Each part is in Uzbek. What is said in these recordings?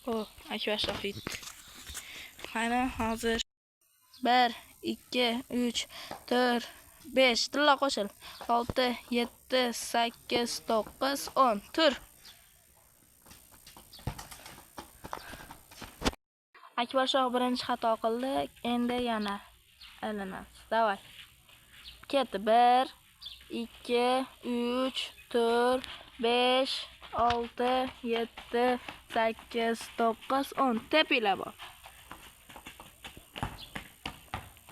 O, Akbar Shofit. Qani hozir 1 2 3 4 5 tilla qo'shil. 6 7 8 9 10 tur. Akbar Shoh birinchi xato qildi. Endi yana aylanamiz. Davay. Ketdi. 1 2 3 4 5 6 7 8 9 10 tepinglar bor.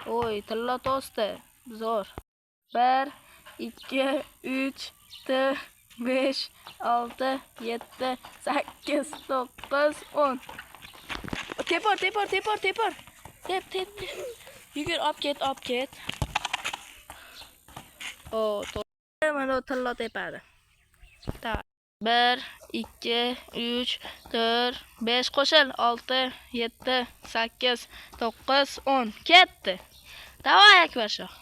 Oy, tilla to'sdi. Zo'r. 1 2 3 4 5 6 7 8 9 10 Tepor. Tep. Yugur, olib ket. O, mana tilla tepadi. 1 2 3 4 5 qo'shil. 6 7 8 9 10 ketdi. Davay Akbar Shoh.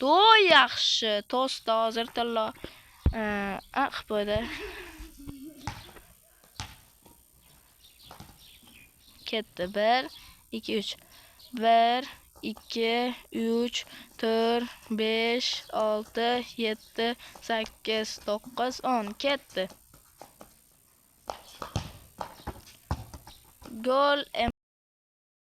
To'y yaxshi. To'sdi hozir tilla. Qilib qo'ydi. Ketdi. 1 2 3 1 2 3 4 5 6 7 8 9 10 ketdi. Gol